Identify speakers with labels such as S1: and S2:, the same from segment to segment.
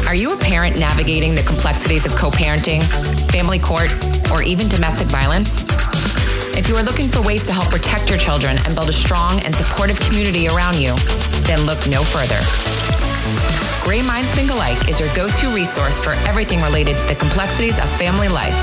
S1: Are you a parent navigating the complexities of co-parenting, family court, or even domestic violence? If you are looking for ways to help protect your children and build a strong and supportive community around you, then look no further. Gray Minds Think Alike is your go-to resource for everything related to the complexities of family life.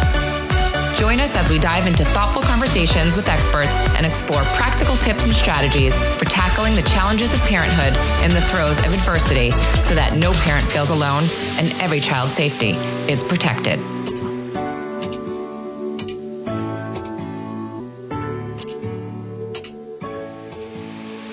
S1: Join us as we dive into thoughtful conversations with experts and explore practical tips and strategies for tackling the challenges of parenthood in the throes of adversity so that no parent feels alone and every child's safety is protected.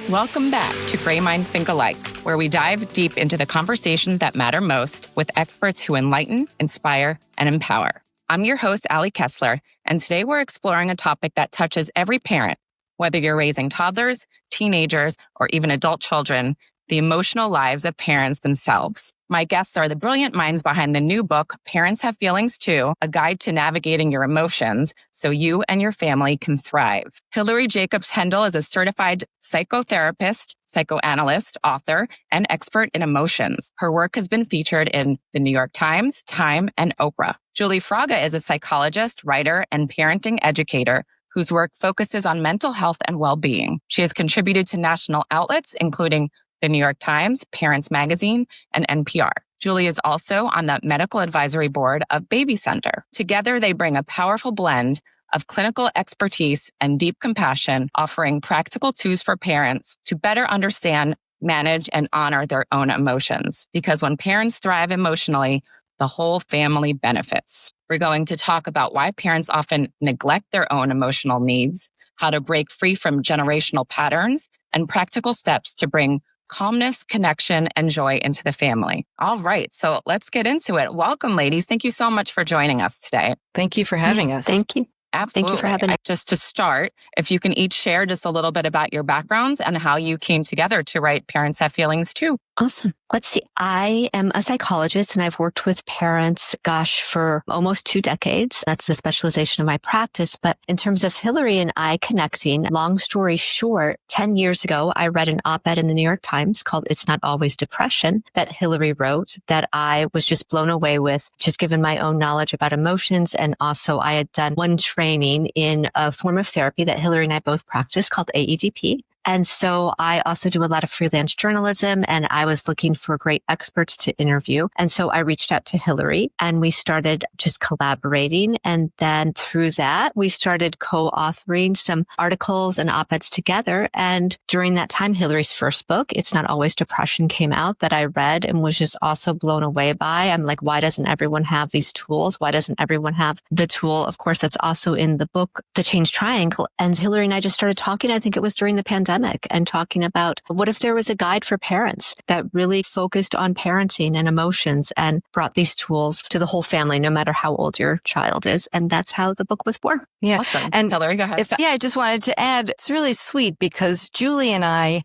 S1: Welcome back to Gray Minds Think Alike, where we dive deep into the conversations that matter most with experts who enlighten, inspire, and empower. I'm your host, Ali Kessler, and today we're exploring a topic that touches every parent, whether you're raising toddlers, teenagers, or even adult children, the emotional lives of parents themselves. My guests are the brilliant minds behind the new book, Parents Have Feelings Too, a guide to navigating your emotions so you and your family can thrive. Hilary Jacobs Hendel is a certified psychotherapist, psychoanalyst, author, and expert in emotions. Her work has been featured in the New York Times, Time, and Oprah. Juli Fraga is a psychologist, writer, and parenting educator whose work focuses on mental health and well-being. She has contributed to national outlets, including the New York Times, Parents Magazine, and NPR. Juli is also on the medical advisory board of Baby Center. Together, they bring a powerful blend of clinical expertise and deep compassion, offering practical tools for parents to better understand, manage, and honor their own emotions. Because when parents thrive emotionally, the whole family benefits. We're going to talk about why parents often neglect their own emotional needs, how to break free from generational patterns, and practical steps to bring calmness, connection, and joy into the family. All right, so let's get into it. Welcome, ladies. Thank you so much for joining us today.
S2: Thank you for having us.
S3: Thank you.
S1: Absolutely.
S3: Thank you for having us.
S1: Just to start, if you can each share just a little bit about your backgrounds and how you came together to write Parents Have Feelings Too.
S3: Awesome. Let's see. I am a psychologist and I've worked with parents, for almost 2 decades. That's the specialization of my practice. But in terms of Hilary and I connecting, long story short, 10 years ago, I read an op-ed in the New York Times called It's Not Always Depression that Hilary wrote that I was just blown away with, just given my own knowledge about emotions. And also I had done one training in a form of therapy that Hilary and I both practice called AEDP. And so I also do a lot of freelance journalism and I was looking for great experts to interview. And so I reached out to Hilary and we started just collaborating. And then through that, we started co-authoring some articles and op-eds together. And during that time, Hilary's first book, It's Not Always Depression, came out that I read and was just also blown away by. I'm like, why doesn't everyone have these tools? Why doesn't everyone have the tool, of course, that's also in the book, The Change Triangle? And Hilary and I just started talking, I think it was during the pandemic, and talking about what if there was a guide for parents that really focused on parenting and emotions and brought these tools to the whole family, no matter how old your child is. And that's how the book was born.
S2: Yeah.
S1: Awesome.
S2: And
S1: Hilary, go ahead.
S2: I just wanted to add, it's really sweet because Julie and I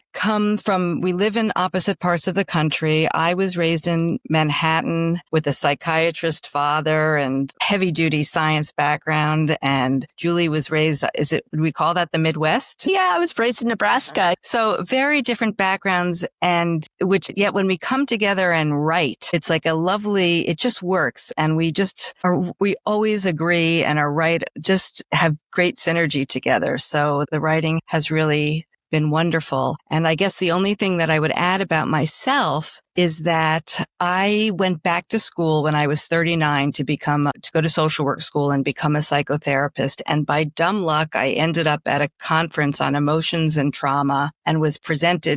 S2: we live in opposite parts of the country. I was raised in Manhattan with a psychiatrist father and heavy duty science background. And Julie was raised, would we call that the Midwest?
S3: Yeah, I was raised in Nebraska.
S2: So very different backgrounds yet when we come together and write, it's like it just works. And we always agree and just have great synergy together. So the writing has really been wonderful. And I guess the only thing that I would add about myself is that I went back to school when I was 39 to go to social work school and become a psychotherapist. And by dumb luck, I ended up at a conference on emotions and trauma and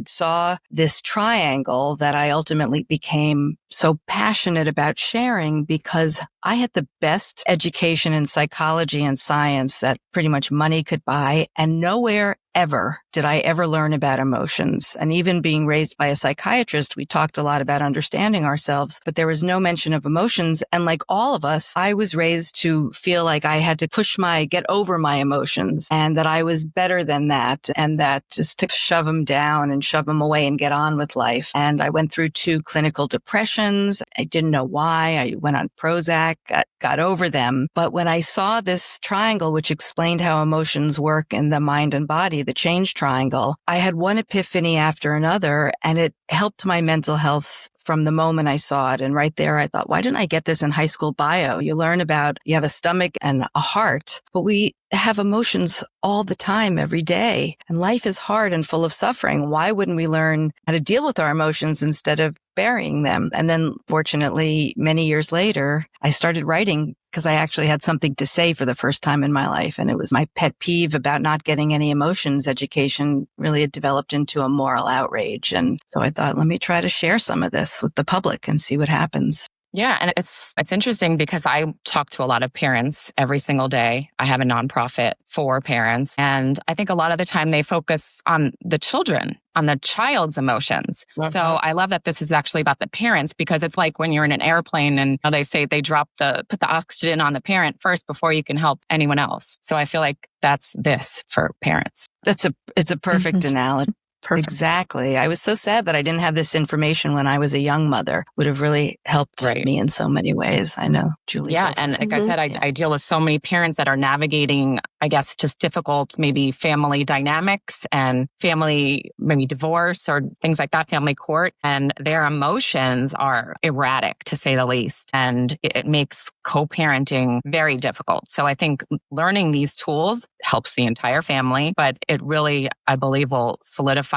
S2: saw this triangle that I ultimately became so passionate about sharing because I had the best education in psychology and science that pretty much money could buy. And nowhere ever did I ever learn about emotions. And even being raised by a psychiatrist, we talked a lot about understanding ourselves, but there was no mention of emotions. And like all of us, I was raised to feel like I had to get over my emotions and that I was better than that. And that just to shove them down and shove them away and get on with life. And I went through 2 clinical depressions. I didn't know why. I went on Prozac, got over them. But when I saw this triangle, which explained how emotions work in the mind and body, the change triangle, I had one epiphany after another, and it helped my mental health health from the moment I saw it. And right there, I thought, why didn't I get this in high school bio? You learn about, you have a stomach and a heart, but we have emotions all the time, every day. And life is hard and full of suffering. Why wouldn't we learn how to deal with our emotions instead of burying them? And then fortunately, many years later, I started writing because I actually had something to say for the first time in my life. And it was my pet peeve about not getting any emotions education really had developed into a moral outrage. And so I thought, let me try to share some of this with the public and see what happens.
S1: Yeah. And it's interesting because I talk to a lot of parents every single day. I have a nonprofit for parents. And I think a lot of the time they focus on the children, on the child's emotions.
S2: Uh-huh.
S1: So I love that this is actually about the parents, because it's like when you're in an airplane and they say they put the oxygen on the parent first before you can help anyone else. So I feel like that's this for parents.
S2: It's a perfect analogy.
S3: Perfect.
S2: Exactly. I was so sad that I didn't have this information when I was a young mother. Would have really helped me in so many ways. I know, Julie.
S1: Yeah. And like I said, I deal with so many parents that are navigating, I guess, just difficult, maybe family dynamics and family, maybe divorce or things like that, family court. And their emotions are erratic, to say the least. And it makes co-parenting very difficult. So I think learning these tools helps the entire family, but it really, I believe, will solidify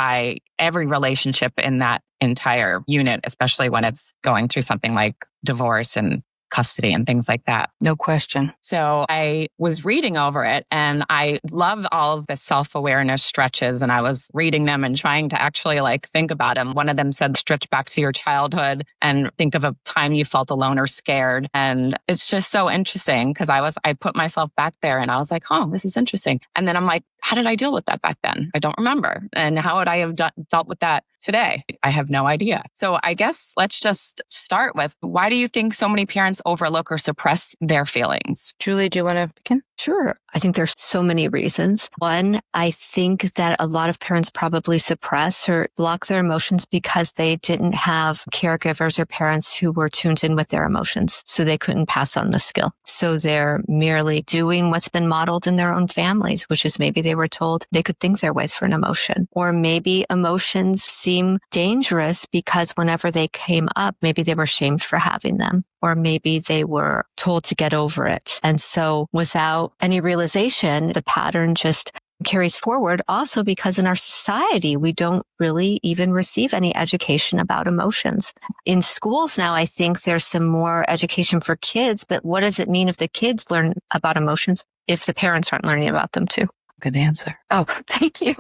S1: every relationship in that entire unit, especially when it's going through something like divorce and custody and things like that.
S2: No question.
S1: So I was reading over it and I love all of the self-awareness stretches, and I was reading them and trying to actually think about them. One of them said, stretch back to your childhood and think of a time you felt alone or scared. And it's just so interesting because I put myself back there and I was like, oh, this is interesting. And then I'm like, how did I deal with that back then? I don't remember. And how would I have dealt with that today? I have no idea. So I guess let's just start with, why do you think so many parents overlook or suppress their feelings?
S2: Julie, do you want to begin?
S3: Sure. I think there's so many reasons. One, I think that a lot of parents probably suppress or block their emotions because they didn't have caregivers or parents who were tuned in with their emotions. So they couldn't pass on the skill. So they're merely doing what's been modeled in their own families, which is maybe they were told they could think their way through an emotion. Or maybe emotions seem dangerous because whenever they came up, maybe they were shamed for having them. Or maybe they were told to get over it. And so without any realization, the pattern just carries forward. Also because in our society, we don't really even receive any education about emotions. In schools now, I think there's some more education for kids, but what does it mean if the kids learn about emotions if the parents aren't learning about them too?
S2: Good answer.
S3: Oh, thank you.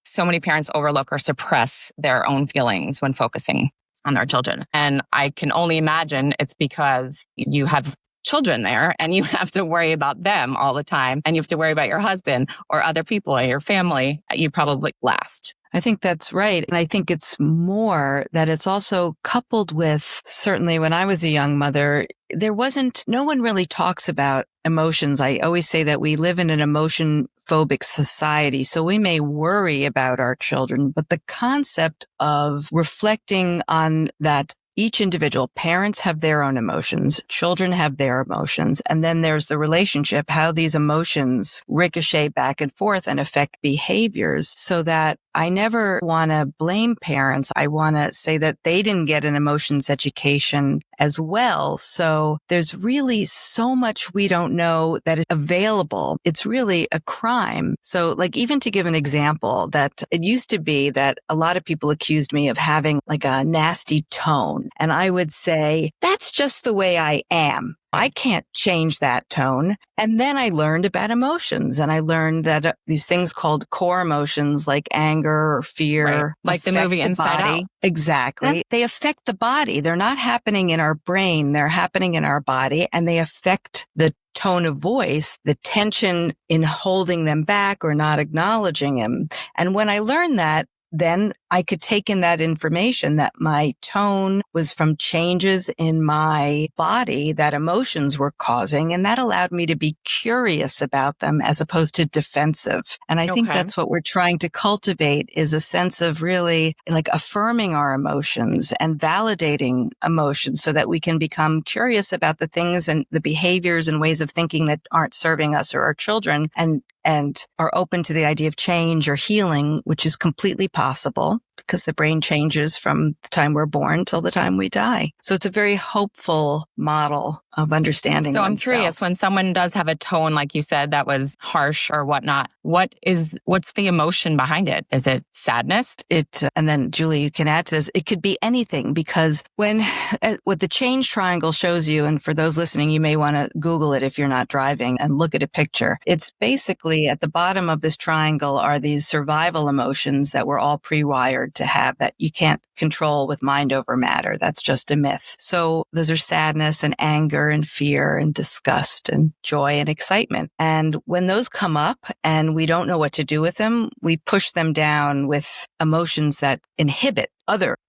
S1: So many parents overlook or suppress their own feelings when focusing on their children. And I can only imagine it's because you have children there and you have to worry about them all the time. And you have to worry about your husband or other people in your family. You probably last.
S2: I think that's right. And I think it's more that it's also coupled with, certainly when I was a young mother, no one really talks about emotions. I always say that we live in an emotion phobic society. So we may worry about our children, but the concept of reflecting on that each individual, parents have their own emotions, children have their emotions, and then there's the relationship, how these emotions ricochet back and forth and affect behaviors, so that I never want to blame parents. I want to say that they didn't get an emotions education as well. So there's really so much we don't know that is available. It's really a crime. So even to give an example, that it used to be that a lot of people accused me of having a nasty tone. And I would say, that's just the way I am. I can't change that tone. And then I learned about emotions, and I learned that these things called core emotions like anger or fear,
S1: right, like the movie Inside Out.
S2: Exactly.
S3: Yeah.
S2: They affect the body. They're not happening in our brain. They're happening in our body, and they affect the tone of voice, the tension in holding them back or not acknowledging them. And when I learned that, then I could take in that information that my tone was from changes in my body that emotions were causing. And that allowed me to be curious about them as opposed to defensive. And I think that's what we're trying to cultivate, is a sense of really affirming our emotions and validating emotions so that we can become curious about the things and the behaviors and ways of thinking that aren't serving us or our children, and are open to the idea of change or healing, which is completely possible. because the brain changes from the time we're born till the time we die. So it's a very hopeful model of understanding
S1: So I'm
S2: oneself.
S1: curious, when someone does have a tone, like you said, that was harsh or whatnot, what's the emotion behind it? Is it sadness?
S2: And then Julie, you can add to this. It could be anything, because what the change triangle shows you, and for those listening, you may want to Google it if you're not driving and look at a picture. It's basically at the bottom of this triangle are these survival emotions that we're all pre-wired to have that you can't control with mind over matter. That's just a myth. So those are sadness and anger and fear and disgust and joy and excitement. And when those come up and we don't know what to do with them, we push them down with emotions that inhibit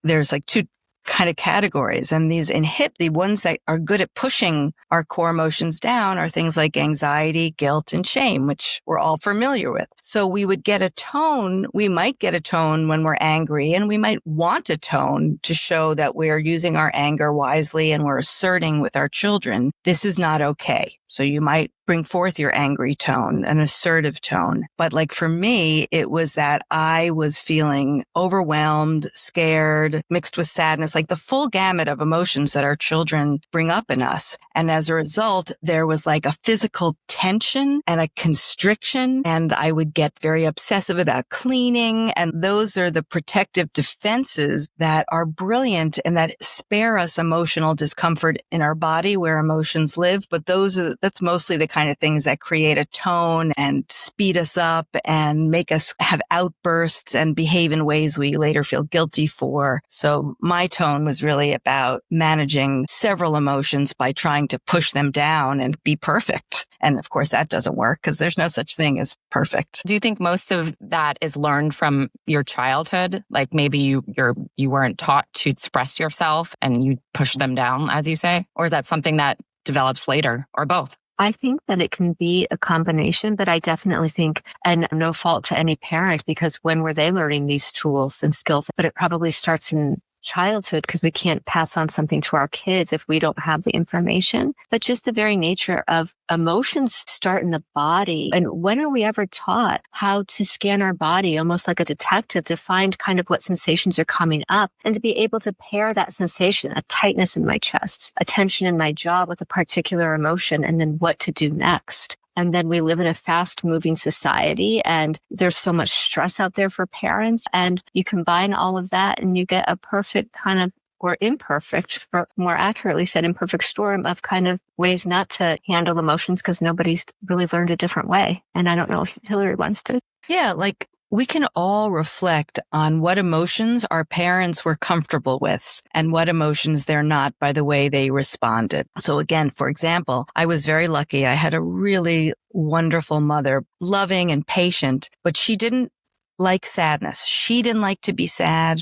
S2: there's like two kind of categories. And the ones that are good at pushing our core emotions down are things like anxiety, guilt, and shame, which we're all familiar with. So we might get a tone when we're angry, and we might want a tone to show that we're using our anger wisely and we're asserting with our children, this is not okay. So you might bring forth your angry tone, an assertive tone. But like for me, it was that I was feeling overwhelmed, scared, mixed with sadness, like the full gamut of emotions that our children bring up in us. And as a result, there was like a physical tension and a constriction, and I would get very obsessive about cleaning. And those are the protective defenses that are brilliant and that spare us emotional discomfort in our body where emotions live. But that's mostly the kind of things that create a tone and speed us up and make us have outbursts and behave in ways we later feel guilty for. So my tone was really about managing several emotions by trying to push them down and be perfect. And of course, that doesn't work because there's no such thing as perfect.
S1: Do you think most of that is learned from your childhood? Like maybe you weren't taught to express yourself and you push them down, as you say? Or is that something that develops later, or both?
S3: I think that it can be a combination, but I definitely think, and no fault to any parent, because when were they learning these tools and skills? But it probably starts in childhood, because we can't pass on something to our kids if we don't have the information. But just the very nature of emotions start in the body. And when are we ever taught how to scan our body, almost like a detective, to find kind of what sensations are coming up and to be able to pair that sensation, a tightness in my chest, a tension in my jaw with a particular emotion, and then what to do next? And then we live in a fast moving society, and there's so much stress out there for parents. And you combine all of that and you get a perfect kind of, or imperfect, or more accurately said, imperfect storm of kind of ways not to handle emotions, because nobody's really learned a different way. And I don't know if Hillary wants to.
S2: Yeah, like we can all reflect on what emotions our parents were comfortable with and what emotions they're not by the way they responded. So again, for example, I was very lucky. I had a really wonderful mother, loving and patient, but she didn't like sadness. She didn't like to be sad.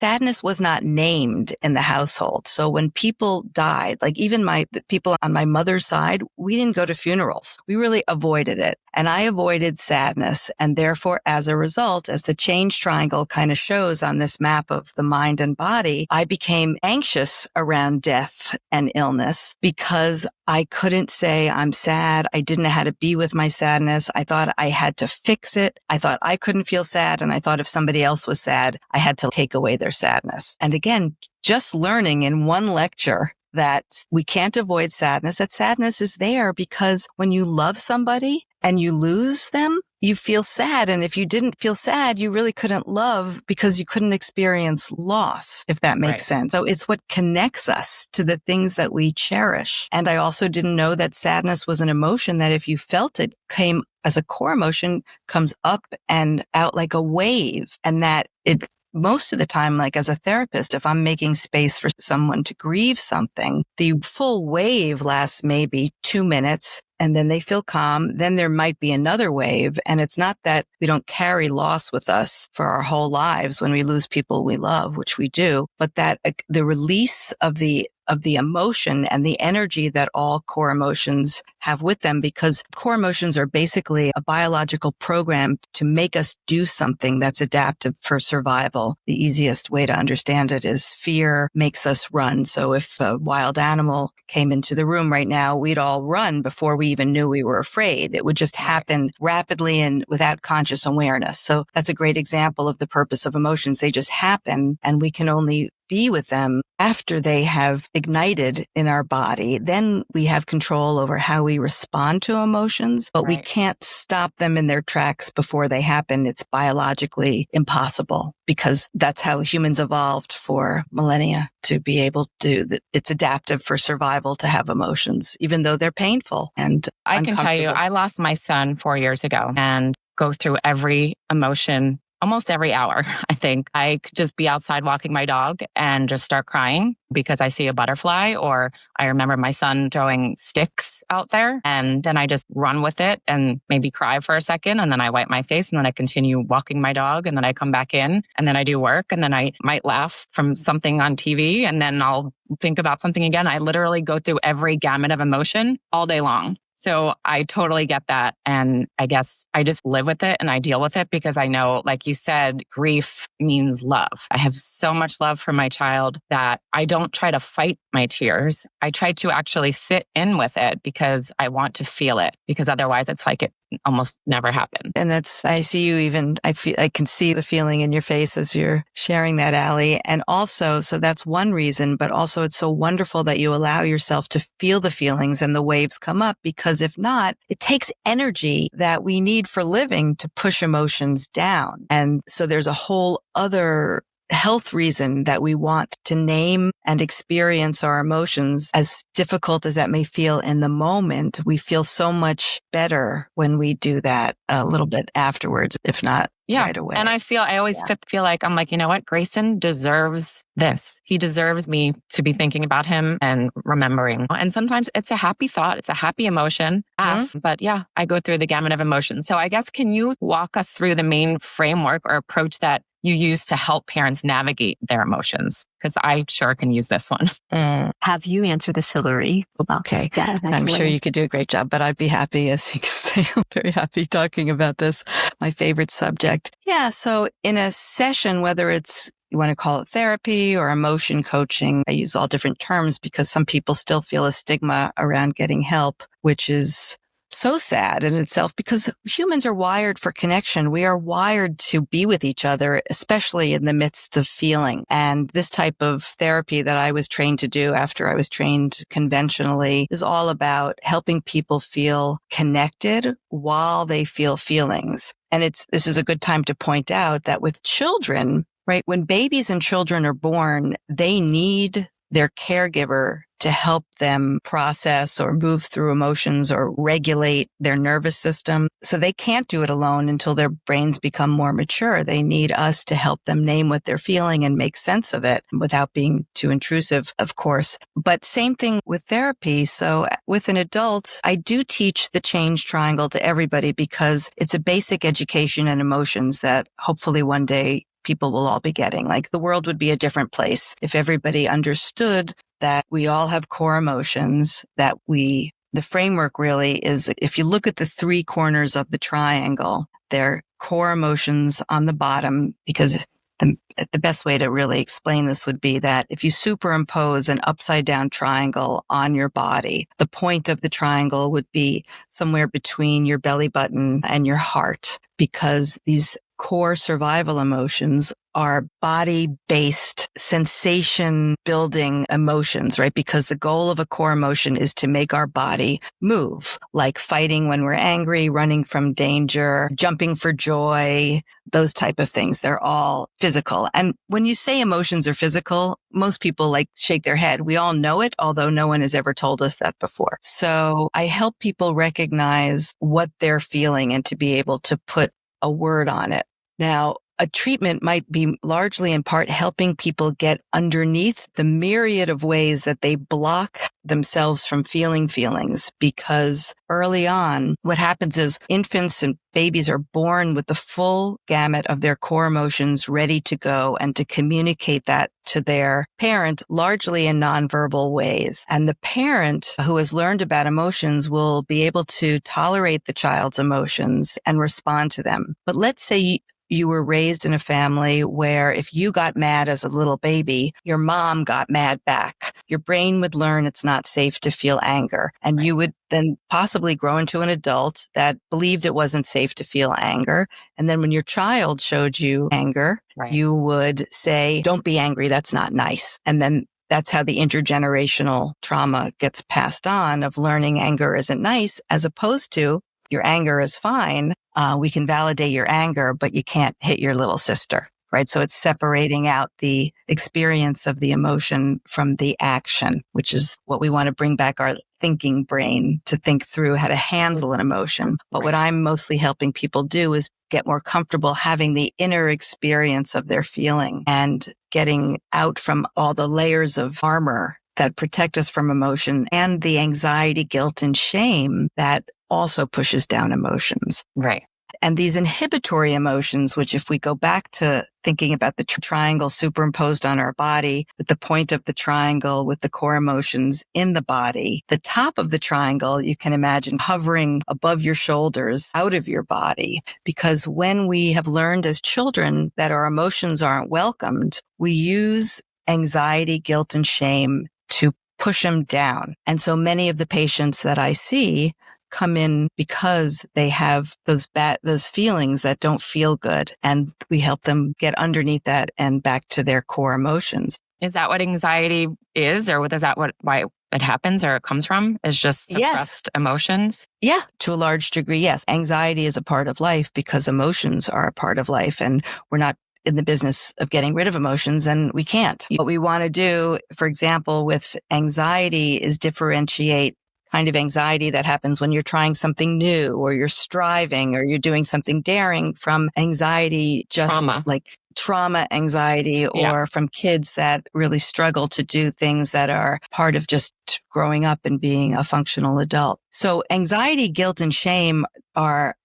S2: Sadness was not named in the household. So when people died, like even the people on my mother's side, we didn't go to funerals. We really avoided it. And I avoided sadness. And therefore, as a result, as the change triangle kind of shows on this map of the mind and body, I became anxious around death and illness because I couldn't say I'm sad. I didn't know how to be with my sadness. I thought I had to fix it. I thought I couldn't feel sad. And I thought if somebody else was sad, I had to take away their sadness. And again, just learning in one lecture that we can't avoid sadness, that sadness is there because when you love somebody and you lose them, you feel sad. And if you didn't feel sad, you really couldn't love because you couldn't experience loss, if that makes sense. So it's what connects us to the things that we cherish. And I also didn't know that sadness was an emotion that if you felt it came as a core emotion, comes up and out like a wave, and that it most of the time, like as a therapist, if I'm making space for someone to grieve something, the full wave lasts maybe 2 minutes and then they feel calm. Then there might be another wave. And it's not that we don't carry loss with us for our whole lives when we lose people we love, which we do, but that the release of the of the emotion and the energy that all core emotions have with them, because core emotions are basically a biological program to make us do something that's adaptive for survival. The easiest way to understand it is fear makes us run. So if a wild animal came into the room right now, we'd all run before we even knew we were afraid. It would just happen rapidly and without conscious awareness. So that's a great example of the purpose of emotions. They just happen, and we can only be with them after they have ignited in our body. Then we have control over how we respond to emotions, but we can't stop them in their tracks before they happen. It's biologically impossible, because that's how humans evolved for millennia, to be able to, it's adaptive for survival to have emotions, even though they're painful and
S1: I can tell you, I lost my son 4 years ago and go through every emotion almost every hour. I think I could just be outside walking my dog and just start crying because I see a butterfly, or I remember my son throwing sticks out there, and then I just run with it and maybe cry for a second, and then I wipe my face, and then I continue walking my dog, and then I come back in, and then I do work, and then I might laugh from something on TV, and then I'll think about something again. I literally go through every gamut of emotion all day long. So I totally get that. And I guess I just live with it and I deal with it, because I know, like you said, grief means love. I have so much love for my child that I don't try to fight my tears. I try to actually sit in with it because I want to feel it, because otherwise it's like it almost never happened.
S2: And I see you even, I can see the feeling in your face as you're sharing that, Ali. And also, so that's one reason, but also it's so wonderful that you allow yourself to feel the feelings and the waves come up, because if not, it takes energy that we need for living to push emotions down. And so there's a whole other health reason that we want to name and experience our emotions. As difficult as that may feel in the moment, we feel so much better when we do that a little bit afterwards, if not right away.
S1: And I always feel like, I'm like, you know what? Greyson deserves this. He deserves me to be thinking about him and remembering. And sometimes it's a happy thought. It's a happy emotion. But yeah, I go through the gamut of emotions. So I guess, can you walk us through the main framework or approach that you use to help parents navigate their emotions? Because I sure can use this one.
S3: Have you answer this, Hillary?
S2: Okay.
S3: Yeah,
S2: I'm sure you could do a great job, but I'd be happy, as you can say, I'm very happy talking about this, my favorite subject. Yeah. So in a session, whether it's, you want to call it therapy or emotion coaching, I use all different terms because some people still feel a stigma around getting help, which is so sad in itself, because humans are wired for connection. We are wired to be with each other, especially in the midst of feeling. And this type of therapy that I was trained to do after I was trained conventionally is all about helping people feel connected while they feel feelings. And this is a good time to point out that with children, right, when babies and children are born, they need their caregiver to help them process or move through emotions or regulate their nervous system. So they can't do it alone until their brains become more mature. They need us to help them name what they're feeling and make sense of it without being too intrusive, of course. But same thing with therapy. So with an adult, I do teach the change triangle to everybody, because it's a basic education in emotions that hopefully one day people will all be getting. Like, the world would be a different place if everybody understood that we all have core emotions, that the framework really is, if you look at the three corners of the triangle, they're core emotions on the bottom, because the best way to really explain this would be that if you superimpose an upside down triangle on your body, the point of the triangle would be somewhere between your belly button and your heart, because these core survival emotions are body-based, sensation-building emotions, right? Because the goal of a core emotion is to make our body move, like fighting when we're angry, running from danger, jumping for joy, those type of things. They're all physical. And when you say emotions are physical, most people shake their head. We all know it, although no one has ever told us that before. So I help people recognize what they're feeling and to be able to put a word on it. Now, a treatment might be largely in part helping people get underneath the myriad of ways that they block themselves from feeling feelings, because early on, what happens is infants and babies are born with the full gamut of their core emotions ready to go and to communicate that to their parent, largely in nonverbal ways. And the parent who has learned about emotions will be able to tolerate the child's emotions and respond to them. But let's say you were raised in a family where if you got mad as a little baby, your mom got mad back. Your brain would learn it's not safe to feel anger. And you would then possibly grow into an adult that believed it wasn't safe to feel anger. And then when your child showed you anger, you would say, don't be angry. That's not nice. And then that's how the intergenerational trauma gets passed on of learning anger isn't nice, as opposed to your anger is fine. We can validate your anger, but you can't hit your little sister, right? So it's separating out the experience of the emotion from the action, which is what we want to bring back our thinking brain to think through how to handle an emotion. But what I'm mostly helping people do is get more comfortable having the inner experience of their feeling and getting out from all the layers of armor that protect us from emotion and the anxiety, guilt, and shame that also pushes down emotions.
S1: Right.
S2: And these inhibitory emotions, which if we go back to thinking about the triangle superimposed on our body, with the point of the triangle with the core emotions in the body, the top of the triangle, you can imagine hovering above your shoulders, out of your body. Because when we have learned as children that our emotions aren't welcomed, we use anxiety, guilt, and shame to push them down. And so many of the patients that I see come in because they have those feelings that don't feel good. And we help them get underneath that and back to their core emotions.
S1: Is that what anxiety is, or is that why it happens or it comes from? Is just suppressed emotions?
S2: Yeah, to a large degree, yes. Anxiety is a part of life because emotions are a part of life, and we're not in the business of getting rid of emotions, and we can't. What we want to do, for example, with anxiety is differentiate kind of anxiety that happens when you're trying something new or you're striving or you're doing something daring from anxiety, just like trauma anxiety, or from kids that really struggle to do things that are part of just growing up and being a functional adult. So anxiety, guilt, and shame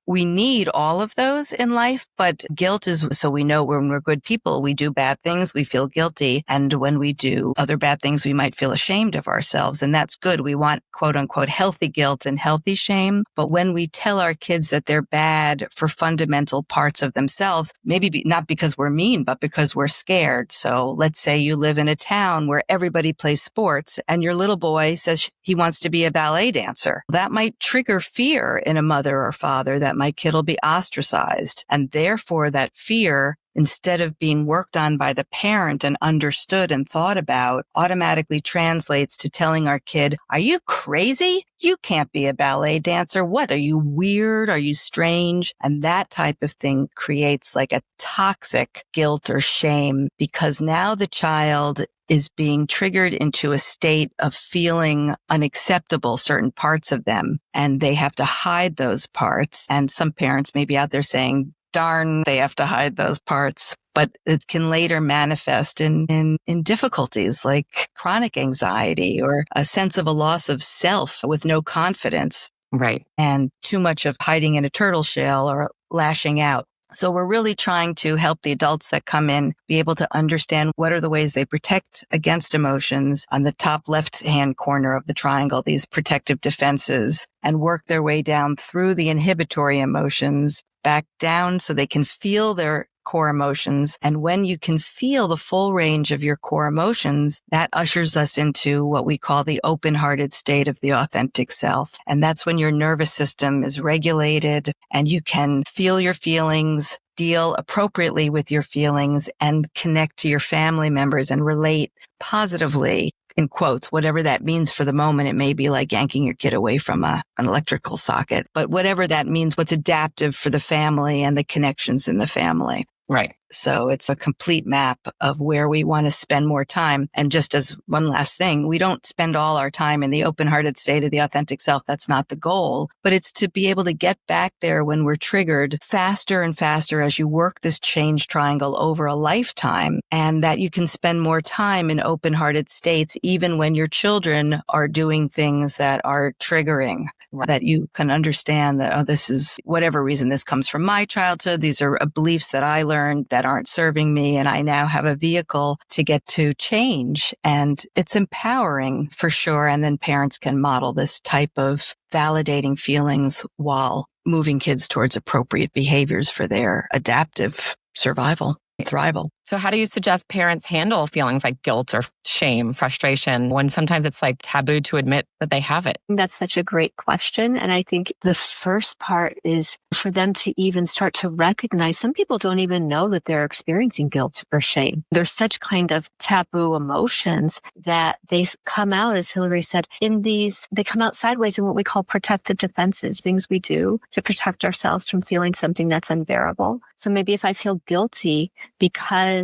S2: we need all of those in life, but guilt is so we know when we're good people, we do bad things, we feel guilty. And when we do other bad things, we might feel ashamed of ourselves. And that's good. We want quote unquote healthy guilt and healthy shame. But when we tell our kids that they're bad for fundamental parts of themselves, maybe not because we're mean, but because we're scared. So let's say you live in a town where everybody plays sports and your little boy says he wants to be a ballet dancer. That might trigger fear in a mother or father that my kid will be ostracized. And therefore that fear, instead of being worked on by the parent and understood and thought about, automatically translates to telling our kid, are you crazy? You can't be a ballet dancer. What? Are you weird? Are you strange? And that type of thing creates like a toxic guilt or shame, because now the child is being triggered into a state of feeling unacceptable, certain parts of them, and they have to hide those parts. And some parents may be out there saying, darn, they have to hide those parts. But it can later manifest in difficulties like chronic anxiety or a sense of a loss of self with no confidence.
S1: Right.
S2: And too much of hiding in a turtle shell or lashing out. So we're really trying to help the adults that come in be able to understand what are the ways they protect against emotions on the top left-hand corner of the triangle, these protective defenses, and work their way down through the inhibitory emotions back down so they can feel their core emotions. And when you can feel the full range of your core emotions, that ushers us into what we call the open-hearted state of the authentic self. And that's when your nervous system is regulated and you can feel your feelings, deal appropriately with your feelings, and connect to your family members and relate positively, in quotes, whatever that means for the moment. It may be like yanking your kid away from an electrical socket, but whatever that means, what's adaptive for the family and the connections in the family.
S1: Right.
S2: So it's a complete map of where we want to spend more time. And just as one last thing, we don't spend all our time in the open-hearted state of the authentic self. That's not the goal, but it's to be able to get back there when we're triggered faster and faster as you work this change triangle over a lifetime, and that you can spend more time in open-hearted states, even when your children are doing things that are triggering. That you can understand that, this is whatever reason this comes from my childhood. These are beliefs that I learned that aren't serving me. And I now have a vehicle to get to change. And it's empowering for sure. And then parents can model this type of validating feelings while moving kids towards appropriate behaviors for their adaptive survival, thrival.
S1: So how do you suggest parents handle feelings like guilt or shame, frustration, when sometimes it's like taboo to admit that they have it?
S3: That's such a great question. And I think the first part is for them to even start to recognize some people don't even know that they're experiencing guilt or shame. There's such kind of taboo emotions that they've come out, as Hillary said, they come out sideways in what we call protective defenses, things we do to protect ourselves from feeling something that's unbearable. So maybe if I feel guilty because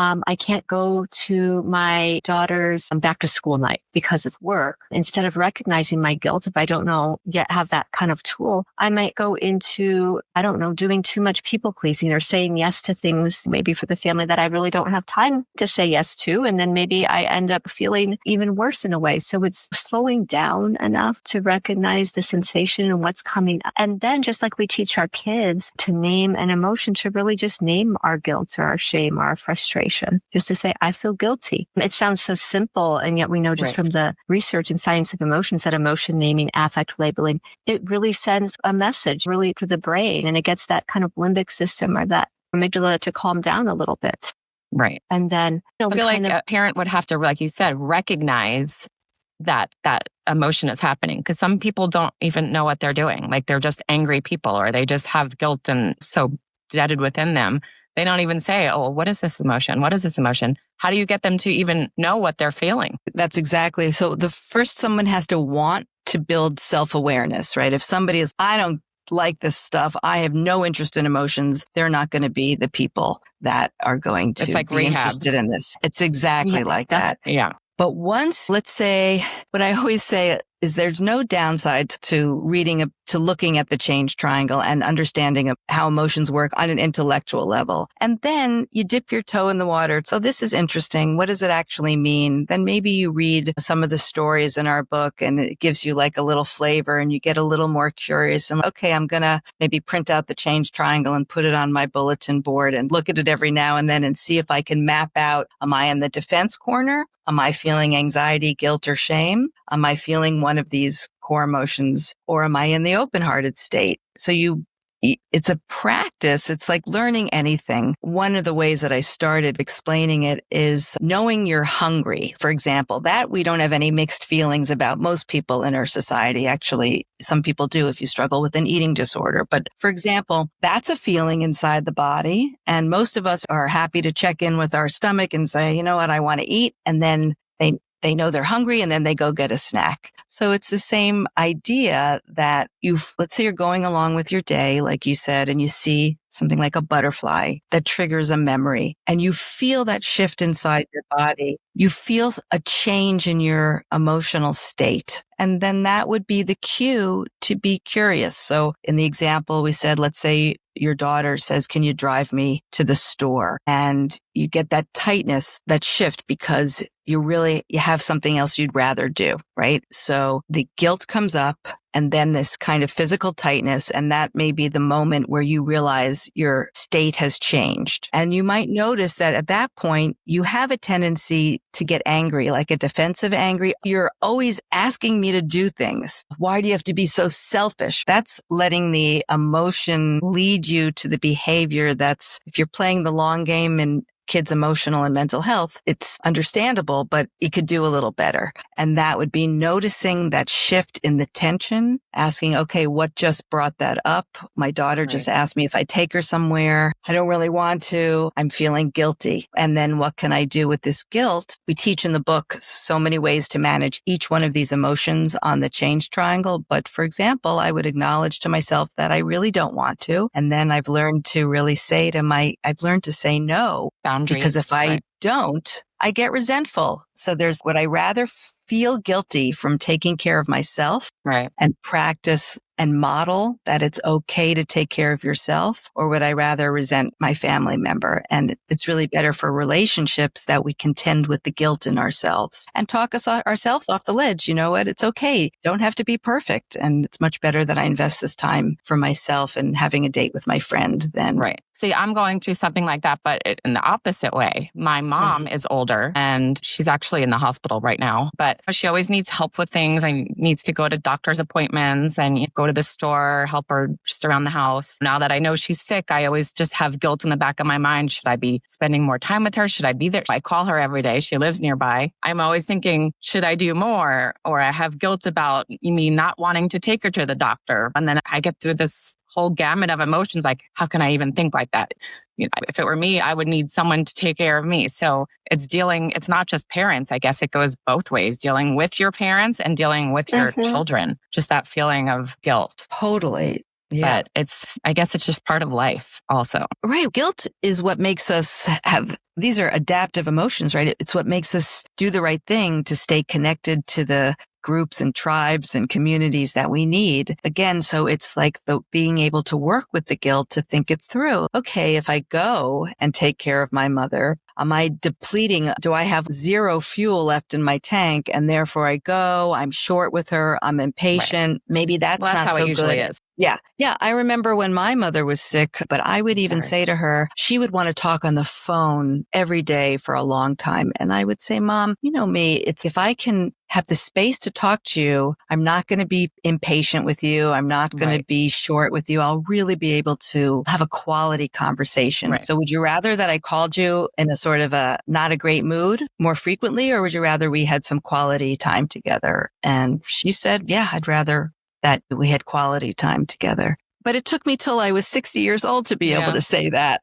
S3: I can't go to my daughter's back to school night because of work. Instead of recognizing my guilt, if I don't know yet have that kind of tool, I might go into, doing too much people pleasing or saying yes to things maybe for the family that I really don't have time to say yes to. And then maybe I end up feeling even worse in a way. So it's slowing down enough to recognize the sensation and what's coming up. And then just like we teach our kids to name an emotion, to really just name our guilt or our shame or our frustration. Just to say, I feel guilty. It sounds so simple. And yet we know just from the research and science of emotions that emotion naming, affect labeling, it really sends a message really to the brain. And it gets that kind of limbic system or that amygdala to calm down a little bit.
S1: Right.
S3: And then
S1: I feel like a parent would have to, like you said, recognize that emotion is happening, because some people don't even know what they're doing. Like they're just angry people, or they just have guilt and so deaded within them. They don't even say, oh, what is this emotion? What is this emotion? How do you get them to even know what they're feeling?
S2: That's exactly. So the first, someone has to want to build self-awareness, right? If somebody is, I don't like this stuff, I have no interest in emotions, they're not going to be the people that are going to be interested in this. It's exactly like that.
S1: Yeah.
S2: But once, let's say, what I always say is there's no downside to looking at the change triangle and understanding of how emotions work on an intellectual level. And then you dip your toe in the water. So this is interesting. What does it actually mean? Then maybe you read some of the stories in our book and it gives you like a little flavor and you get a little more curious and okay, I'm going to maybe print out the change triangle and put it on my bulletin board and look at it every now and then and see if I can map out, am I in the defense corner? Am I feeling anxiety, guilt, or shame? Am I feeling one of these core emotions, or am I in the open-hearted state? So it's a practice. It's like learning anything. One of the ways that I started explaining it is knowing you're hungry. For example, that we don't have any mixed feelings about. Most people in our society. Actually, some people do if you struggle with an eating disorder. But for example, that's a feeling inside the body. And most of us are happy to check in with our stomach and say, you know what, I want to eat. And then they know they're hungry and then they go get a snack. So it's the same idea that let's say you're going along with your day, like you said, and you see something like a butterfly that triggers a memory and you feel that shift inside your body. You feel a change in your emotional state. And then that would be the cue to be curious. So in the example we said, let's say your daughter says, can you drive me to the store? And you get that tightness, that shift because you have something else you'd rather do, right? So the guilt comes up and then this kind of physical tightness. And that may be the moment where you realize your state has changed. And you might notice that at that point, you have a tendency to get angry, like a defensive angry. You're always asking me to do things. Why do you have to be so selfish? That's letting the emotion lead you to the behavior that's, if you're playing the long game and kids' emotional and mental health, it's understandable, but it could do a little better. And that would be noticing that shift in the tension, asking, okay, what just brought that up? My daughter just asked me if I take her somewhere. I don't really want to. I'm feeling guilty. And then what can I do with this guilt? We teach in the book so many ways to manage each one of these emotions on the change triangle. But for example, I would acknowledge to myself that I really don't want to. And then I've learned to really I've learned to say no.
S1: Boundaries.
S2: Because if I don't, I get resentful. So would I rather feel guilty from taking care of myself and practice and model that it's okay to take care of yourself? Or would I rather resent my family member? And it's really better for relationships that we contend with the guilt in ourselves and talk ourselves off the ledge. You know what? It's okay. Don't have to be perfect. And it's much better that I invest this time for myself and having a date with my friend than.
S1: Right. See, I'm going through something like that, but in the opposite way. My mom is older and she's actually in the hospital right now, but she always needs help with things and needs to go to doctor's appointments and go to the store, help her just around the house. Now that I know she's sick, I always just have guilt in the back of my mind. Should I be spending more time with her? Should I be there? I call her every day. She lives nearby. I'm always thinking, should I do more? Or I have guilt about me not wanting to take her to the doctor. And then I get through this whole gamut of emotions. Like, how can I even think like that? You know, if it were me, I would need someone to take care of me. So it's not just parents. I guess it goes both ways, dealing with your parents and dealing with your children. Just that feeling of guilt.
S2: Totally. Yeah.
S1: But I guess it's just part of life also.
S2: Right. Guilt is what makes us these are adaptive emotions, right? It's what makes us do the right thing to stay connected to the groups and tribes and communities that we need. Again, so it's like being able to work with the guilt to think it through. Okay, if I go and take care of my mother, am I depleting? Do I have zero fuel left in my tank? And therefore I go, I'm short with her, I'm impatient. Right. Maybe that's not
S1: how
S2: so
S1: it usually
S2: good.
S1: Is.
S2: Yeah. Yeah. I remember when my mother was sick, but I would even say to her, she would want to talk on the phone every day for a long time. And I would say, Mom, you know me, it's if I can have the space to talk to you, I'm not going to be impatient with you. I'm not going to be short with you. I'll really be able to have a quality conversation. Right. So would you rather that I called you in a sort of a not a great mood more frequently, or would you rather we had some quality time together? And she said, yeah, I'd rather that we had quality time together. But it took me till I was 60 years old to be able to say that.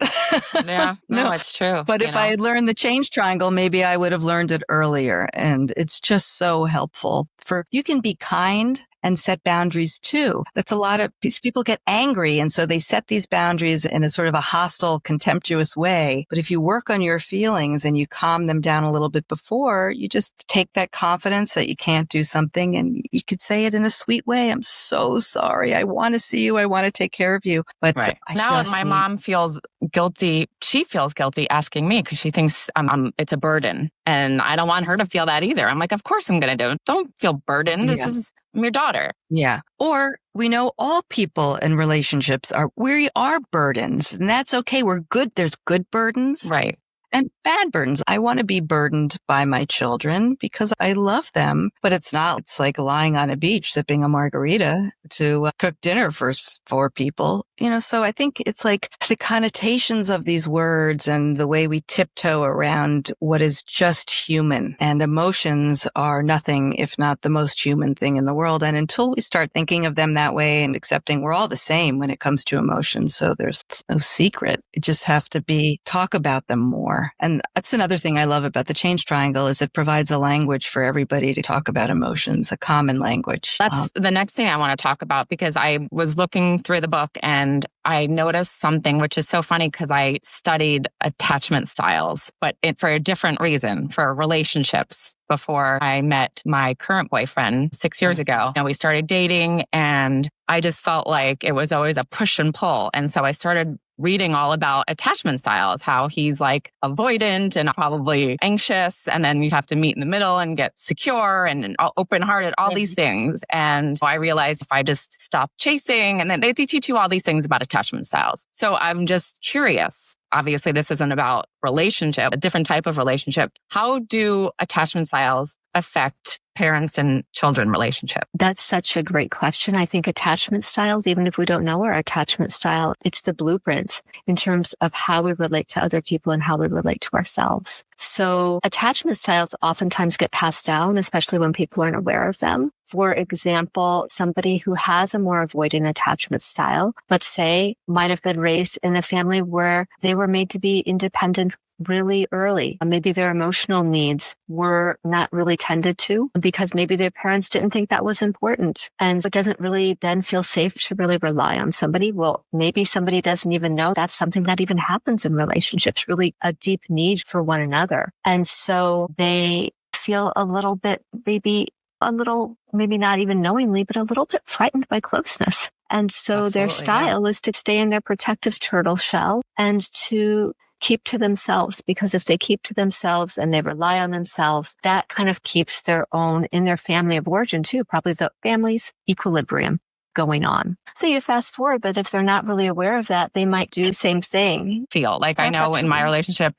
S1: No, it's true.
S2: But if I had learned the change triangle, maybe I would have learned it earlier. And it's just so helpful you can be kind and set boundaries too. That's a lot of people get angry. And so they set these boundaries in a sort of a hostile, contemptuous way. But if you work on your feelings and you calm them down a little bit before, you just take that confidence that you can't do something and you could say it in a sweet way. I'm so sorry. I want to see you. I want to take care of you. But
S1: now my mom feels guilty. She feels guilty asking me because she thinks it's a burden. And I don't want her to feel that either. I'm like, of course I'm going to do it. Don't feel burdened. I'm your daughter.
S2: Yeah. Or we know all people in relationships we are burdens, and that's okay. We're good. There's good burdens.
S1: Right.
S2: And bad burdens. I want to be burdened by my children because I love them, but it's like lying on a beach sipping a margarita to cook dinner for 4 people. So I think it's like the connotations of these words and the way we tiptoe around what is just human, and emotions are nothing if not the most human thing in the world. And until we start thinking of them that way and accepting we're all the same when it comes to emotions. So there's no secret. You just have to talk about them more. And that's another thing I love about the change triangle is it provides a language for everybody to talk about emotions, a common language.
S1: That's the next thing I want to talk about, because I was looking through the book and I noticed something, which is so funny because I studied attachment styles, but for a different reason, for relationships. Before I met my current boyfriend 6 years ago, we started dating and I just felt like it was always a push and pull. And so I started reading all about attachment styles, how he's like avoidant and probably anxious. And then you have to meet in the middle and get secure and open-hearted, all these things. And I realized if I just stop chasing, and then they teach you all these things about attachment styles. So I'm just curious. Obviously, this isn't about relationship, a different type of relationship. How do attachment styles affect parents and children relationship?
S3: That's such a great question. I think attachment styles, even if we don't know our attachment style, it's the blueprint in terms of how we relate to other people and how we relate to ourselves. So attachment styles oftentimes get passed down, especially when people aren't aware of them. For example, somebody who has a more avoidant attachment style, let's say, might have been raised in a family where they were made to be independent really early. Maybe their emotional needs were not really tended to because maybe their parents didn't think that was important. And it doesn't really then feel safe to really rely on somebody. Well, maybe somebody doesn't even know that's something that even happens in relationships, really a deep need for one another. And so they feel a little bit, maybe not even knowingly, but a little bit frightened by closeness. And so their style is to stay in their protective turtle shell and to keep to themselves, because if they keep to themselves and they rely on themselves, that kind of keeps their own, in their family of origin too, probably the family's equilibrium going on. So you fast forward, but if they're not really aware of that, they might do the same thing.
S1: Feel like I know in my relationship,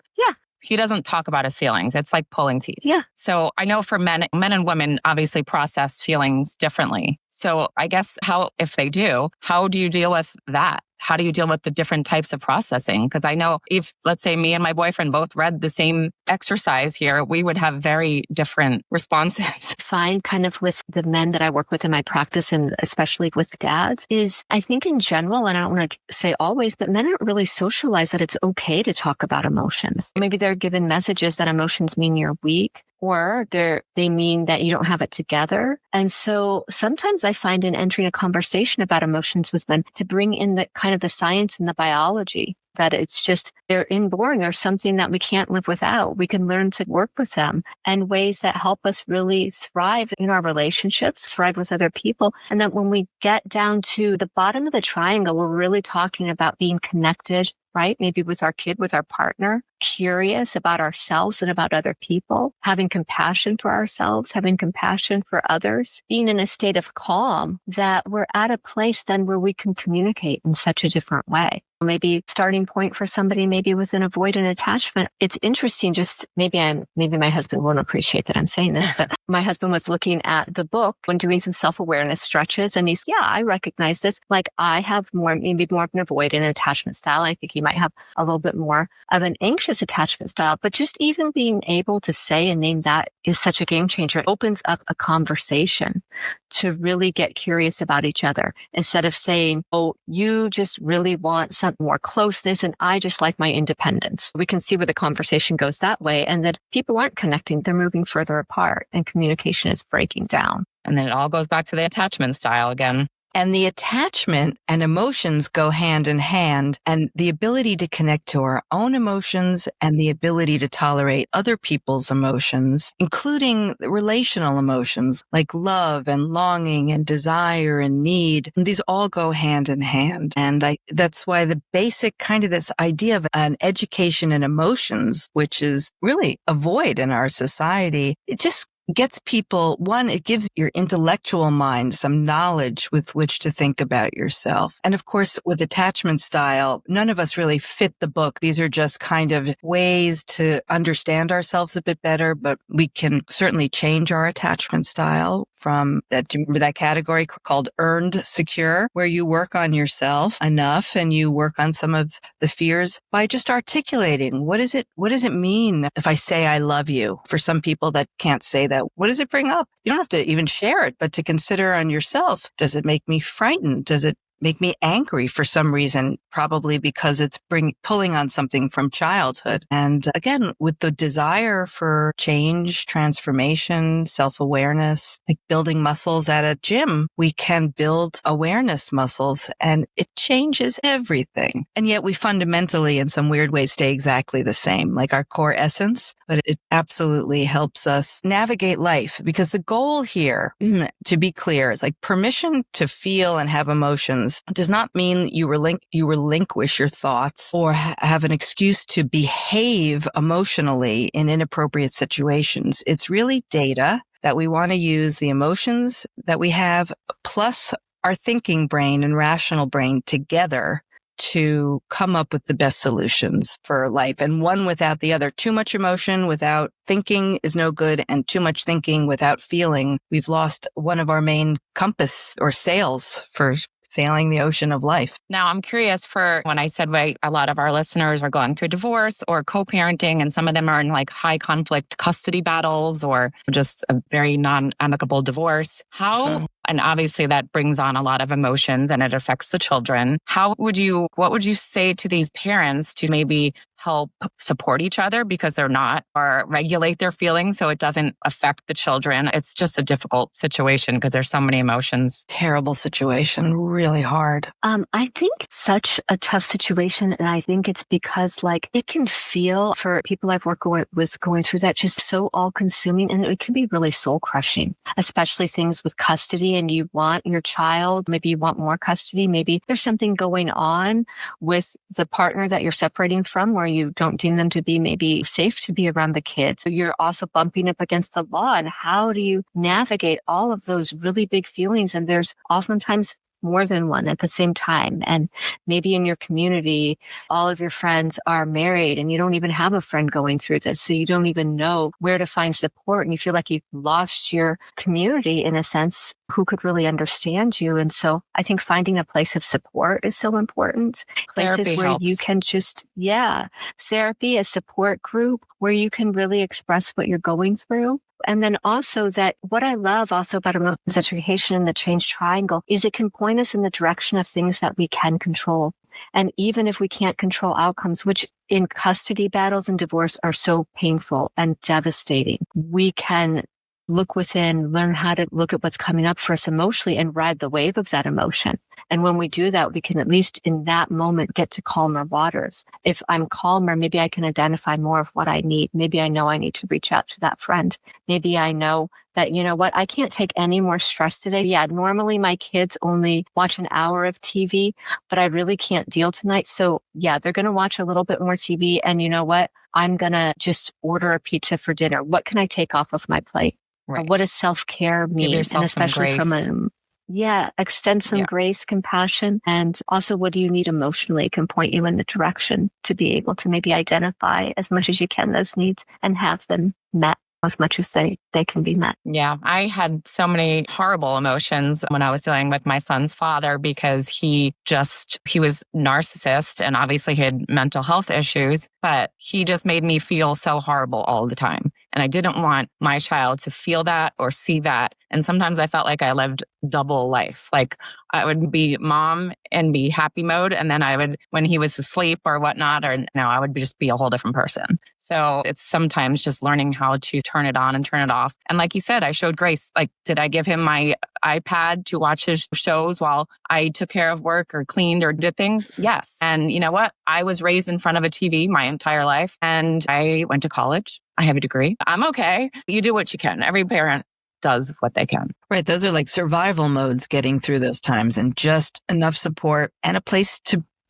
S1: he doesn't talk about his feelings. It's like pulling teeth.
S3: Yeah.
S1: So I know for men and women obviously process feelings differently. So I guess if they do, how do you deal with that? How do you deal with the different types of processing? Because I know if, let's say, me and my boyfriend both read the same exercise here, we would have very different responses.
S3: Find kind of with the men that I work with in my practice, and especially with dads, is I think in general, and I don't want to say always, but men aren't really socialized that it's okay to talk about emotions. Maybe they're given messages that emotions mean you're weak, or they mean that you don't have it together. And so sometimes I find in entering a conversation about emotions with men to bring in the kind of the science and the biology, that it's just they're inborn or something that we can't live without. We can learn to work with them and ways that help us really thrive in our relationships, thrive with other people. And that when we get down to the bottom of the triangle, we're really talking about being connected, right? Maybe with our kid, with our partner, curious about ourselves and about other people, having compassion for ourselves, having compassion for others, being in a state of calm, that we're at a place then where we can communicate in such a different way. Maybe starting point for somebody, maybe with an avoidant attachment. It's interesting, just maybe my husband won't appreciate that I'm saying this, but my husband was looking at the book when doing some self-awareness stretches, and he's, I recognize this. Like I have maybe more of an avoidant attachment style. I think he might have a little bit more of an anxious attachment style, but just even being able to say and name that is such a game changer. It opens up a conversation to really get curious about each other instead of saying, oh, you just really want some more closeness and I just like my independence. We can see where the conversation goes that way, and that people aren't connecting. They're moving further apart and communication is breaking down.
S1: And then it all goes back to the attachment style again.
S2: And the attachment and emotions go hand in hand, and the ability to connect to our own emotions and the ability to tolerate other people's emotions, including relational emotions like love and longing and desire and need. And these all go hand in hand. And that's why the basic kind of this idea of an education in emotions, which is really a void in our society, it just gets people, one, it gives your intellectual mind some knowledge with which to think about yourself. And of course, with attachment style, none of us really fit the book. These are just kind of ways to understand ourselves a bit better, but we can certainly change our attachment style from that. Do you remember that category called earned secure, where you work on yourself enough and you work on some of the fears by just articulating what does it mean if I say I love you? For some people that can't say that, what does it bring up? You don't have to even share it, but to consider on yourself. Does it make me frightened? Does it make me angry for some reason? Probably because it's pulling on something from childhood. And again, with the desire for change, transformation, self-awareness, like building muscles at a gym, we can build awareness muscles and it changes everything. And yet we fundamentally, in some weird way, stay exactly the same, like our core essence, but it absolutely helps us navigate life, because the goal here, to be clear, is like permission to feel and have emotions does not mean you relinquish your thoughts or have an excuse to behave emotionally in inappropriate situations. It's really data that we want to use the emotions that we have plus our thinking brain and rational brain together to come up with the best solutions for life. And one without the other. Too much emotion without thinking is no good, and too much thinking without feeling. We've lost one of our main compass or sails for sailing the ocean of life.
S1: Now, I'm curious for when I said, a lot of our listeners are going through divorce or co-parenting, and some of them are in like high conflict custody battles or just a very non-amicable divorce. And obviously that brings on a lot of emotions and it affects the children. What would you say to these parents to maybe help support each other because they're not, or regulate their feelings so it doesn't affect the children? It's just a difficult situation because there's so many emotions.
S2: Terrible situation, really hard.
S3: I think such a tough situation. And I think it's because it can feel for people I've worked with going through that just so all consuming, and it can be really soul crushing, especially things with custody and you want your child, maybe you want more custody. Maybe there's something going on with the partner that you're separating from where you don't deem them to be maybe safe to be around the kids. So you're also bumping up against the law. And how do you navigate all of those really big feelings? And there's oftentimes more than one at the same time. And maybe in your community, all of your friends are married and you don't even have a friend going through this. So you don't even know where to find support. And you feel like you've lost your community in a sense, who could really understand you. And so I think finding a place of support is so important. Places
S1: Therapy
S3: where
S1: helps.
S3: you can therapy, a support group where you can really express what you're going through. And then also that what I love also about emotions education and the change triangle is it can point us in the direction of things that we can control. And even if we can't control outcomes, which in custody battles and divorce are so painful and devastating, we can look within, learn how to look at what's coming up for us emotionally and ride the wave of that emotion. And when we do that, we can at least in that moment get to calmer waters. If I'm calmer, maybe I can identify more of what I need. Maybe I know I need to reach out to that friend. Maybe I know that, you know what, I can't take any more stress today. Yeah, normally my kids only watch an hour of TV, but I really can't deal tonight. So yeah, they're going to watch a little bit more TV. And you know what? I'm going to just order a pizza for dinner. What can I take off of my plate?
S1: Right.
S3: What does self-care mean?
S1: Give yourself
S3: and especially
S1: some grace.
S3: from extend some grace, compassion. And also, what do you need emotionally can point you in the direction to be able to maybe identify as much as you can those needs and have them met as much as they can be met.
S1: Yeah, I had so many horrible emotions when I was dealing with my son's father because he was narcissist and obviously he had mental health issues, but he just made me feel so horrible all the time. And I didn't want my child to feel that or see that. And sometimes I felt like I lived double life. Like I would be mom and be happy mode. And then I would, when he was asleep or whatnot, I would just be a whole different person. So it's sometimes just learning how to turn it on and turn it off. And like you said, I showed grace. Like, did I give him my iPad to watch his shows while I took care of work or cleaned or did things? Yes. And you know what? I was raised in front of a TV my entire life and I went to college. I have a degree. I'm okay. You do what you can. Every parent does what they can.
S2: Right. Those are like survival modes getting through those times, and just enough support and a place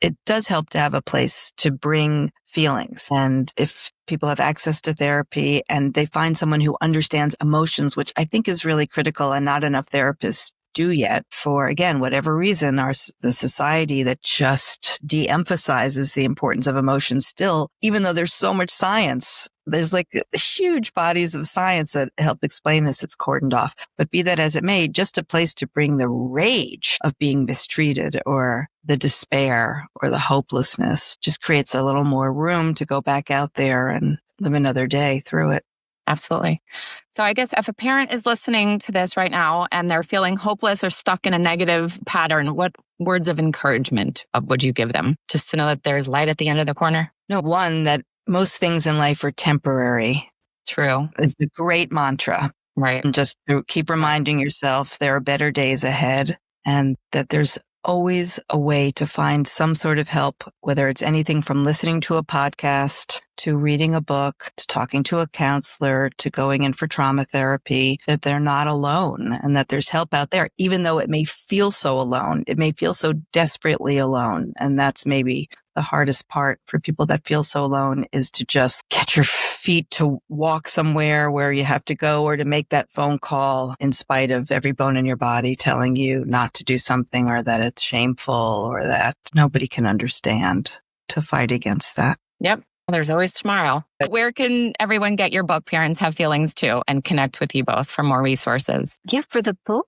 S2: it does help to have a place to bring feelings. And if people have access to therapy and they find someone who understands emotions, which I think is really critical and not enough therapists do yet for, again, whatever reason, the society that just de-emphasizes the importance of emotions still, even though there's so much science. There's like huge bodies of science that help explain this. It's cordoned off. But be that as it may, just a place to bring the rage of being mistreated or the despair or the hopelessness just creates a little more room to go back out there and live another day through it.
S1: Absolutely. So I guess if a parent is listening to this right now and they're feeling hopeless or stuck in a negative pattern, what words of encouragement would you give them? Just to know that there's light at the end of the corner?
S2: No, one, that most things in life are temporary.
S1: True.
S2: It's a great mantra.
S1: Right.
S2: And just to keep reminding yourself there are better days ahead and that there's always a way to find some sort of help, whether it's anything from listening to a podcast, to reading a book, to talking to a counselor, to going in for trauma therapy, that they're not alone and that there's help out there, even though it may feel so alone. It may feel so desperately alone. And that's maybe the hardest part for people that feel so alone is to just get your feet to walk somewhere where you have to go or to make that phone call in spite of every bone in your body telling you not to do something or that it's shameful or that nobody can understand, to fight against that.
S1: Yep. There's always tomorrow. Where can everyone get your book, Parents Have Feelings Too, and connect with you both for more resources?
S3: Yeah, for the book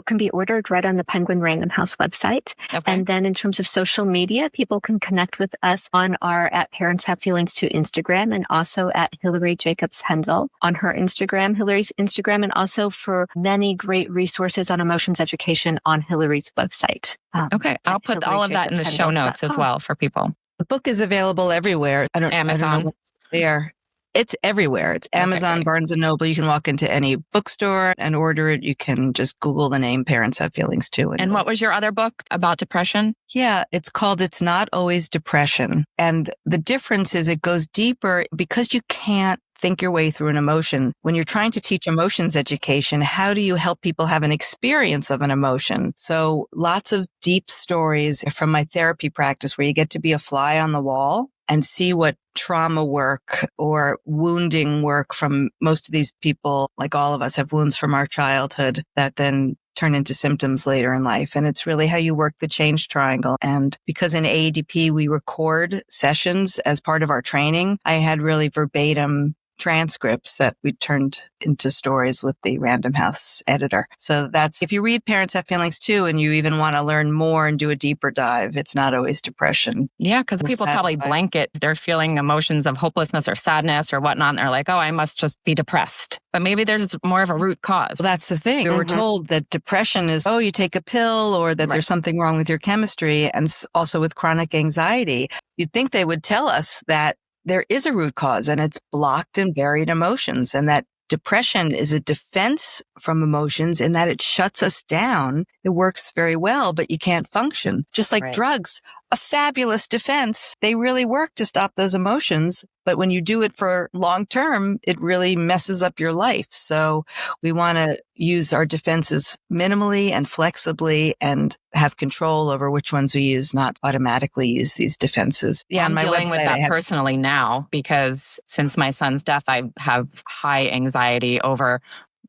S3: can be ordered right on the Penguin Random House website.
S1: Okay.
S3: And then in terms of social media, people can connect with us on our at Parents Have Feelings Too Instagram and also at Hillary Jacobs Hendel on her Instagram, Hillary's Instagram, and also for many great resources on emotions education on Hillary's website.
S1: Okay. I'll put all of that in the show notes as well for people.
S2: The book is available everywhere.
S1: Amazon.
S2: I don't know what's there. It's everywhere. It's Amazon, Barnes & Noble. You can walk into any bookstore and order it. You can just Google the name Parents Have Feelings Too.
S1: And what was your other book about depression?
S2: Yeah, it's called It's Not Always Depression. And the difference is it goes deeper because you can't think your way through an emotion. When you're trying to teach emotions education, how do you help people have an experience of an emotion? So lots of deep stories from my therapy practice where you get to be a fly on the wall and see what trauma work or wounding work from most of these people, like all of us, have wounds from our childhood that then turn into symptoms later in life. And it's really how you work the change triangle. And because in AADP, we record sessions as part of our training, I had really verbatim transcripts that we turned into stories with the Random House editor. So that's, if you read Parents Have Feelings Too and you even want to learn more and do a deeper dive, it's not always depression.
S1: Yeah, because people probably blanket their feeling emotions of hopelessness or sadness or whatnot. And they're like, oh, I must just be depressed. But maybe there's more of a root cause.
S2: Well, that's the thing. We're told that depression is, you take a pill or that there's something wrong with your chemistry, and also with chronic anxiety. You'd think they would tell us that there is a root cause and it's blocked and buried emotions, and that depression is a defense from emotions in that it shuts us down. It works very well, but you can't function. Just like drugs, a fabulous defense. They really work to stop those emotions. But when you do it for long term, it really messes up your life. So we want to use our defenses minimally and flexibly and have control over which ones we use, not automatically use these defenses. Yeah,
S1: I'm dealing with that personally now because since my son's death, I have high anxiety over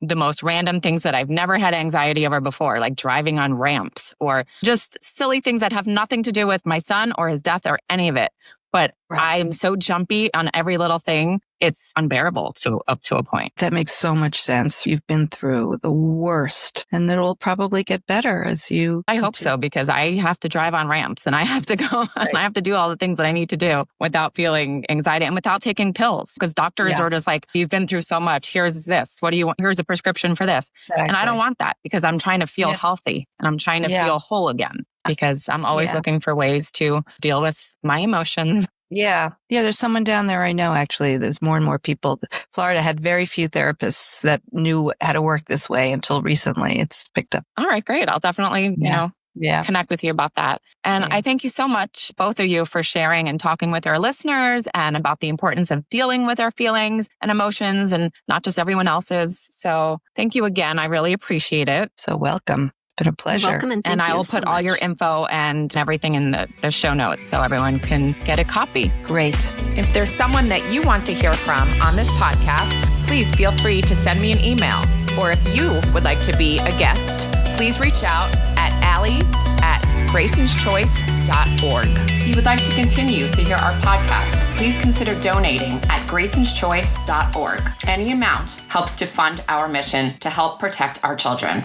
S1: the most random things that I've never had anxiety over before, like driving on ramps or just silly things that have nothing to do with my son or his death or any of it. But I'm so jumpy on every little thing. It's unbearable up to a point.
S2: That makes so much sense. You've been through the worst, and it will probably get better as you...
S1: I hope so, because I have to drive on ramps and I have to go and I have to do all the things that I need to do without feeling anxiety and without taking pills, because doctors are just like, you've been through so much. Here's this. What do you want? Here's a prescription for this. Exactly. And I don't want that because I'm trying to feel healthy and I'm trying to feel whole again, because I'm always looking for ways to deal with my emotions.
S2: Yeah. There's someone down there I know, actually. There's more and more people. Florida had very few therapists that knew how to work this way until recently. It's picked up.
S1: All right, great. I'll definitely, connect with you about that. And I thank you so much, both of you, for sharing and talking with our listeners and about the importance of dealing with our feelings and emotions and not just everyone else's. So thank you again. I really appreciate it.
S2: So welcome. Been a pleasure.
S3: You're welcome,
S1: and I will put all your info and everything in the show notes so everyone can get a copy.
S2: Great.
S1: If there's someone that you want to hear from on this podcast, please feel free to send me an email. Or if you would like to be a guest, please reach out at Ali@Greyson'sChoice.org. If you would like to continue to hear our podcast, please consider donating at Greyson'sChoice.org. Any amount helps to fund our mission to help protect our children.